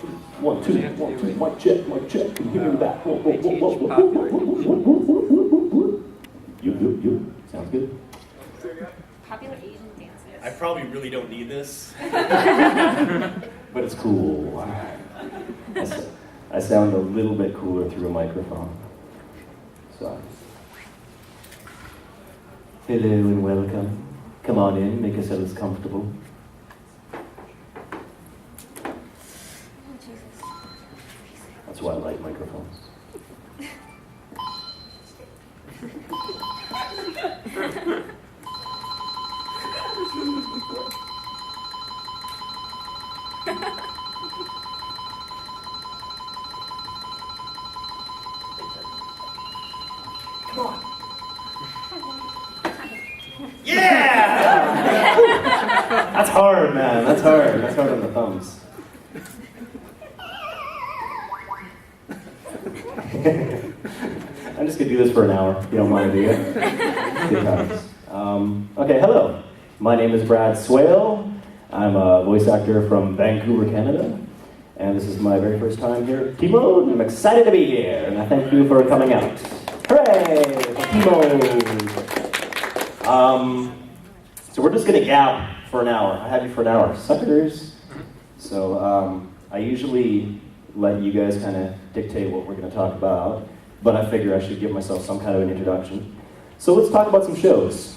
1, 2, 1, 2, mic check, mic check. Can you hear me in the back? Whoa. You. Sounds good. Popular Asian dances. I probably really don't need this. But it's cool. I sound a little bit cooler through a microphone. So. Hello and welcome. Come on in, make yourselves comfortable. That's why I like microphones. Come on. Yeah! That's hard, man. That's hard. That's hard on the thumbs. I'm just gonna do this for an hour. If you don't mind, do you? Good times. Okay, hello. My name is Brad Swaile. I'm a voice actor from Vancouver, Canada, and this is my very first time here at Timo, and I'm excited to be here, and I thank you for coming out. Hooray! Timo! So we're just gonna gab for an hour. I have you for an hour, suckers. So I usually let you guys kind of dictate what we're gonna talk about, but I figure I should give myself some kind of an introduction. So let's talk about some shows.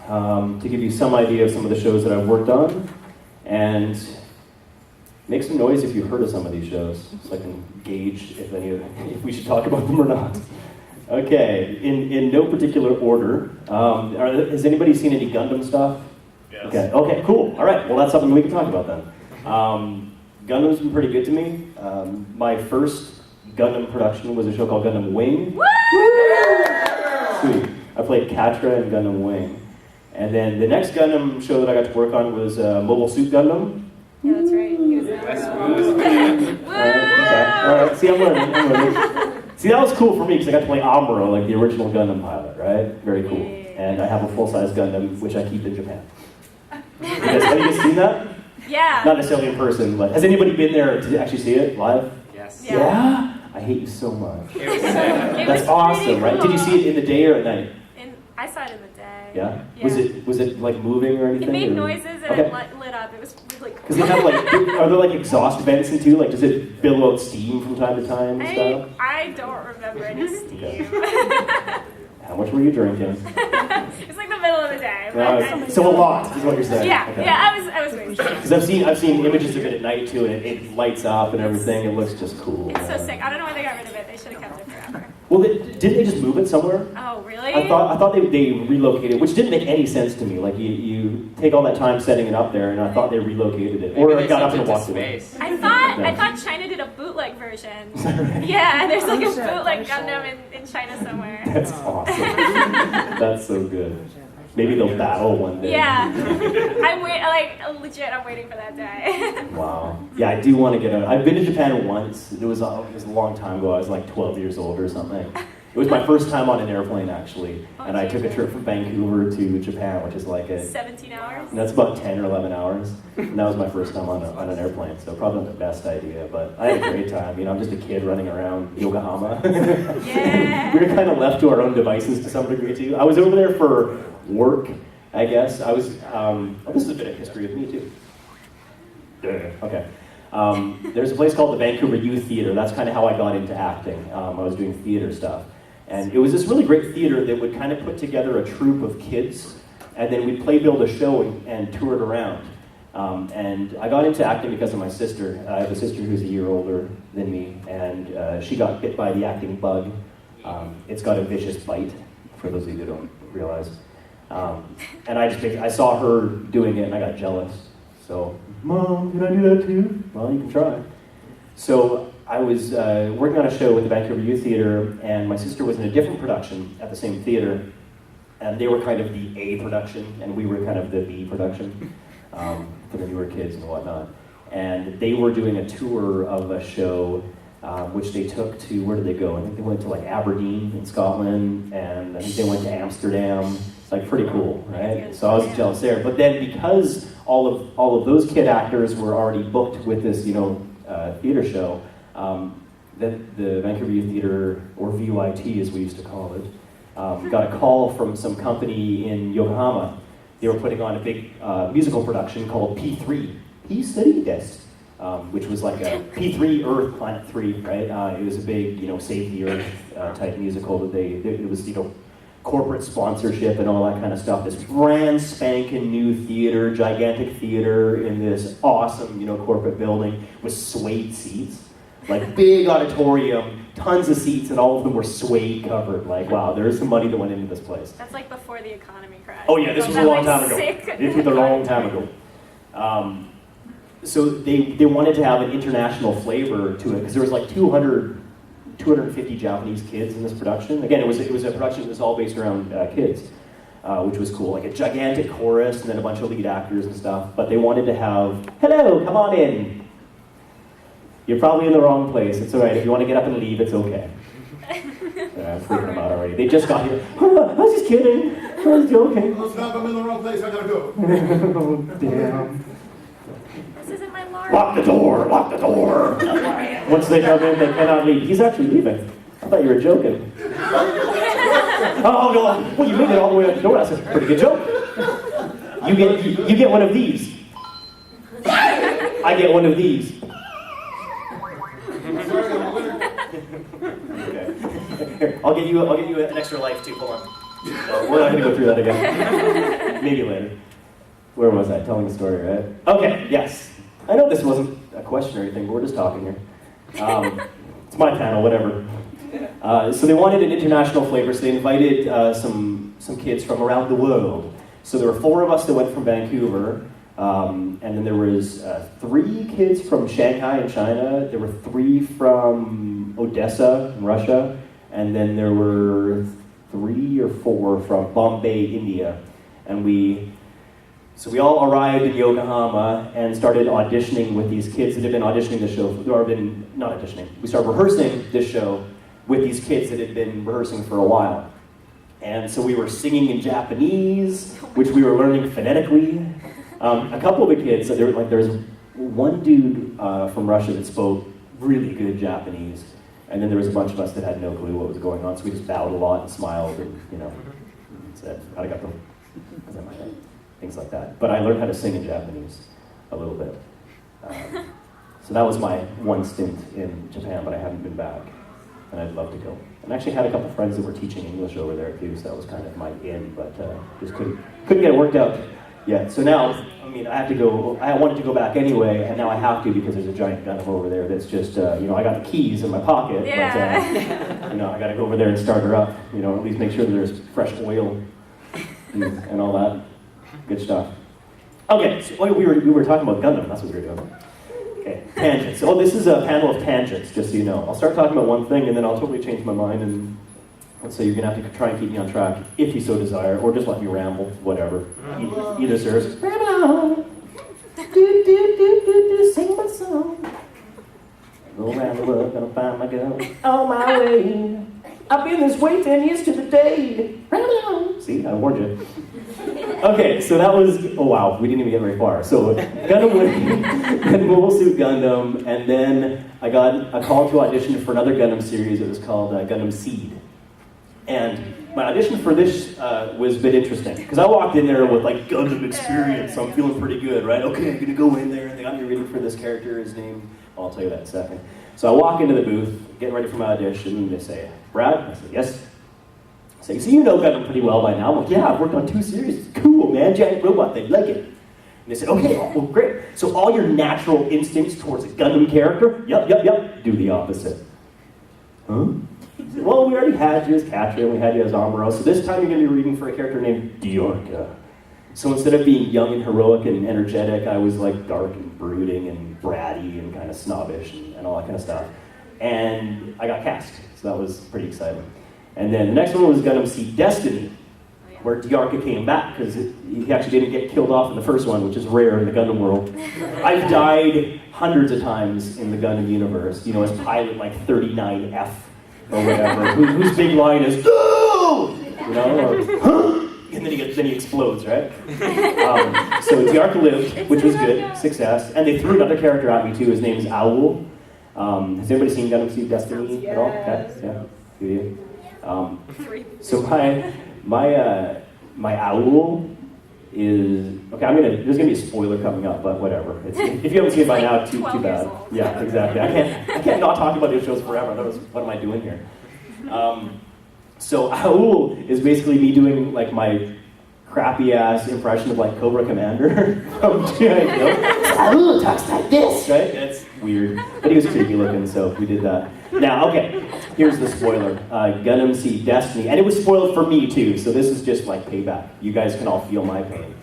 To give you some idea of some of the shows that I've worked on, and make some noise if you've heard of some of these shows, so I can gauge if we should talk about them or not. Okay, in no particular order, has anybody seen any Gundam stuff? Yes. Okay, cool. All right, well that's something we can talk about then. Gundam's been pretty good to me. My first Gundam production was a show called Gundam Wing. Woo! Sweet. I played Katra in Gundam Wing. And then the next Gundam show that I got to work on was Mobile Suit Gundam. Yeah, that's right. He was All right. See, I'm learning. See, that was cool for me because I got to play Amuro, like the original Gundam pilot, right? Very cool. And I have a full-size Gundam, which I keep in Japan. Have you guys seen that? Yeah. Not necessarily in person, but has anybody been there to actually see it live? Yes. Yeah? I hate you so much. It was sick. That's awesome, right? Did you see it in the day or at night? I saw it in the day. Yeah? Yeah. Was it like moving or anything? It made or? noises and Okay. it lit up. It was really cool. Because they have like, are there like exhaust vents and too? Like, does it billow out steam from time to time and stuff? I don't remember any steam. How much were you drinking? It's like the middle of the day. But So a lot is what you're saying. Yeah, Okay. yeah. I was waiting. Because I've seen images of it at night too, and it lights up and everything. It looks just cool. It's so sick. I don't know why they got rid of it. They should have kept it forever. Well, didn't they just move it somewhere? Oh, really? I thought they relocated, which didn't make any sense to me. Like you take all that time setting it up there, and I thought they relocated it, or it got up and walked away. I thought China did a bootleg version. Yeah, there's like a bootleg Gundam in China somewhere. That's awesome. That's so good. Maybe they'll battle one day. Yeah, I'm waiting for that day. Wow. Yeah, I do want to get out. I've been to Japan once. It was a long time ago. I was like 12 years old or something. It was my first time on an airplane, actually. And I took a trip from Vancouver to Japan, which is like 17 hours? And that's about 10 or 11 hours. And that was my first time on an airplane, so probably not the best idea. But I had a great time. You know, I'm just a kid running around Yokohama. Yeah. We were kind of left to our own devices to some degree, too. I was over there for work, I guess. I was, this is a bit of history of me, too. Okay. There's a place called the Vancouver Youth Theatre. That's kind of how I got into acting. I was doing theater stuff. And it was this really great theater that would kind of put together a troupe of kids, and then we'd build a show and tour it around. And I got into acting because of my sister. I have a sister who's a year older than me, and she got bit by the acting bug. It's got a vicious bite, for those of you who don't realize. And I saw her doing it, and I got jealous. So, Mom, can I do that too? Well, you can try. So I was working on a show with the Vancouver Youth Theatre, and my sister was in a different production at the same theatre, and they were kind of the A production, and we were kind of the B production for the newer kids and whatnot. And they were doing a tour of a show which they took to, where did they go? I think they went to like Aberdeen in Scotland, and I think they went to Amsterdam. It's like pretty cool, right? So I was jealous there. But then because all of those kid actors were already booked with this, theater show, the Vancouver Youth Theatre, or VYT as we used to call it, got a call from some company in Yokohama. They were putting on a big musical production called P3, P3 Des, which was like a P3 Earth, Planet 3, right? It was a big, Save the Earth type musical that it was, corporate sponsorship and all that kind of stuff. This brand spanking new theater, gigantic theater in this awesome, corporate building with suede seats. Like big auditorium, tons of seats, and all of them were suede covered. Like, wow, there's some money that went into this place. That's like before the economy crashed. Oh yeah, this was a long time ago. This was a long time ago. So they wanted to have an international flavor to it, because there was like 250 Japanese kids in this production. Again, it was a production that was all based around kids, which was cool. Like a gigantic chorus, and then a bunch of lead actors and stuff. But they wanted to have, hello, come on in. You're probably in the wrong place. It's all right. If you want to get up and leave, it's okay. I'm freaking them out already. They just got here. Oh, I was just kidding. I was joking. Oh, stop, I'm in the wrong place. I gotta go. Oh, damn. This isn't my mark. Lock the door. Lock the door. Once they come in, they cannot leave. He's actually leaving. I thought you were joking. Oh, no. Well, you made it all the way up the door. That's a pretty good joke. You get one of these. I get one of these. Okay. Here, I'll give you an extra life too. Hold on. No, we're not going to go through that again. Maybe later. Where was I? Telling the story, right? Okay. Yes. I know this wasn't a question or anything, but we're just talking here. It's my panel, whatever. So they wanted an international flavor, so they invited some kids from around the world. So there were 4 of us that went from Vancouver. And then there was 3 kids from Shanghai in China. There were 3 from Odessa in Russia. And then there were 3 or 4 from Bombay, India. And we all arrived in Yokohama and started auditioning with these kids that had been auditioning the show, not auditioning. We started rehearsing this show with these kids that had been rehearsing for a while. And so we were singing in Japanese, which we were learning phonetically. A couple of the kids, there was one dude from Russia that spoke really good Japanese, and then there was a bunch of us that had no clue what was going on, so we just bowed a lot and smiled and, said, arigato, things like that. But I learned how to sing in Japanese a little bit. So that was my one stint in Japan, but I haven't been back, and I'd love to go. And I actually had a couple of friends that were teaching English over there too, so that was kind of my in, but just couldn't get it worked out. Yeah, so now, I have to go, I wanted to go back anyway, and now I have to because there's a giant Gundam over there that's just, I got the keys in my pocket, Yeah. but, I gotta go over there and start her up, at least make sure that there's fresh oil and all that good stuff. Okay, so we were talking about Gundam, that's what we were doing. Okay, tangents. Oh, this is a panel of tangents, just so you know. I'll start talking about one thing, and then I'll totally change my mind, and let's say you're going to have to try and keep me on track, if you so desire, or just let me ramble, whatever. Either serves. Ramble! Sing my song. Go around the world, gonna find my girl on my way. I've been this way 10 years to the day. Ramble! See, I warned you. Okay, so that was, oh wow, we didn't even get very far. So Gundam and Mobile Suit Gundam, and then I got a call to audition for another Gundam series. It was called Gundam Seed. And my audition for this was a bit interesting, because I walked in there with like Gundam experience, so I'm feeling pretty good, right? Okay, I'm gonna go in there, and they got me ready for this character, his name, I'll tell you that in a second. So I walk into the booth, getting ready for my audition, and they say, Brad? I said, yes. I say, so you know Gundam pretty well by now. I'm like, yeah, I've worked on 2 series. It's cool, man, giant robot thing, like it. And they said, okay, well, great. So all your natural instincts towards a Gundam character, yep, do the opposite. Huh? Well, we already had you as Katria, and we had you as Amuro, so this time you're going to be reading for a character named Diorca. So instead of being young and heroic and energetic, I was like dark and brooding and bratty and kind of snobbish and all that kind of stuff. And I got cast, so that was pretty exciting. And then the next one was Gundam Seed Destiny, where Diorca came back, because he actually didn't get killed off in the first one, which is rare in the Gundam world. I've died hundreds of times in the Gundam universe, as pilot like 39F or whatever, whose big line is, no! Or, huh? and then he explodes, right? So Diarca lived, which was good, success. And they threw another character at me too. His name is Owl. Has anybody seen Gundam Seed Destiny at all? Okay, yeah, do you? So my Owl is okay. There's gonna be a spoiler coming up, but whatever. If you haven't seen it by now, too bad. Yeah, exactly. I can't not talk about these shows forever. What am I doing here? So Owl is basically me doing like my crappy ass impression of like Cobra Commander from G.I. Joe. Owl talks like this, right? That's weird, but he was creepy looking, so we did that. Now, okay, here's the spoiler. Gundam Seed Destiny, and it was spoiled for me too, so this is just like payback. You guys can all feel my pain.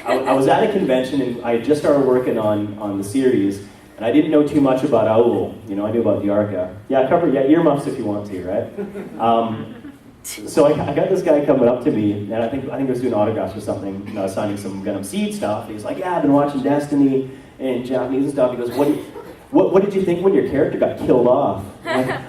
I was at a convention, and I had just started working on the series, and I didn't know too much about Owl. You know, I knew about Diarca. Yeah, earmuffs if you want to, right? So I got this guy coming up to me, and I think he was doing autographs or something, and I was signing some Gundam Seed stuff. He's like, yeah, I've been watching Destiny and Japanese and stuff. He goes, what did you think when your character got killed off? I'm like,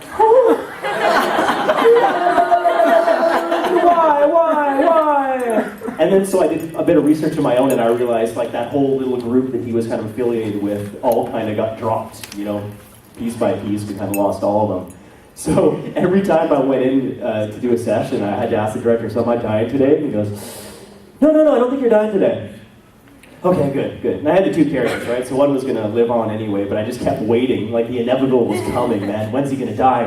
why? And then so I did a bit of research of my own, and I realized like that whole little group that he was kind of affiliated with all kind of got dropped, you know, piece by piece. We kind of lost all of them. So every time I went in to do a session, I had to ask the director, so am I dying today? And he goes, no, I don't think you're dying today. Okay, good. And I had the two characters, right? So one was going to live on anyway, but I just kept waiting, like the inevitable was coming, man. When's he going to die?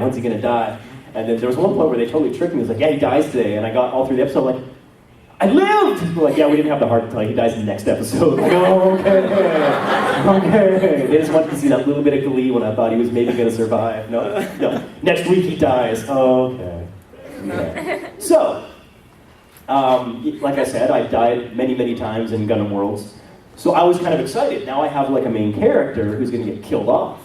And then there was one point where they totally tricked me. It was like, yeah, he dies today. And I got all through the episode, like, I lived! They're like, yeah, we didn't have the heart to tell you he dies in the next episode. Like, oh, okay. They just wanted to see that little bit of glee when I thought he was maybe going to survive. No. Next week he dies. Oh, okay. Yeah. So, like I said, I've died many, many times in Gundam Worlds. So I was kind of excited. Now I have like a main character who's going to get killed off.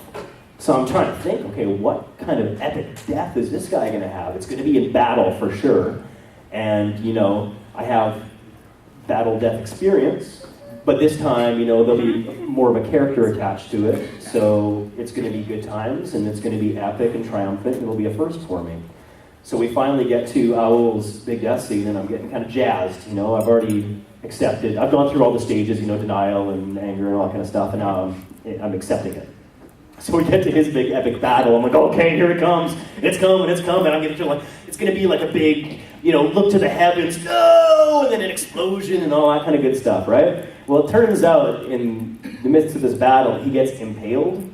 So I'm trying to think, okay, what kind of epic death is this guy going to have? It's going to be in battle for sure. And, you know, I have battle death experience, but this time, you know, there'll be more of a character attached to it. So it's going to be good times, and it's going to be epic and triumphant, and it'll be a first for me. So we finally get to Owl's big death scene, and I'm getting kind of jazzed. You know, I've already accepted. I've gone through all the stages, you know, denial and anger and all that kind of stuff, and now I'm accepting it. So we get to his big epic battle. I'm like, okay, here it comes. It's coming. I'm going to feel like it's going to be like a big, you know, look to the heavens, no, and then an explosion and all that kind of good stuff, right? Well, it turns out in the midst of this battle, he gets impaled.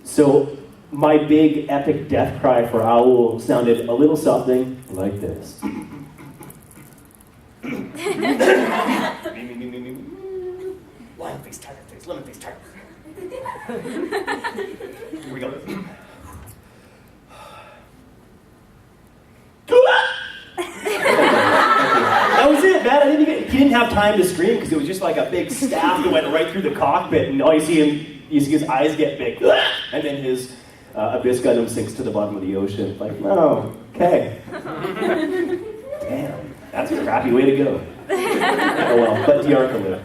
So my big epic death cry for Owl sounded a little something like this. Lion face, tiger face, lemon face, tiger. Here we go. That was it, man. He didn't have time to scream because it was just like a big staff that went right through the cockpit, and all you see his eyes get big, and then his Abyss Gundam sinks to the bottom of the ocean. Like, oh, okay. Damn, that's a crappy way to go. Oh well, but Diarca lived.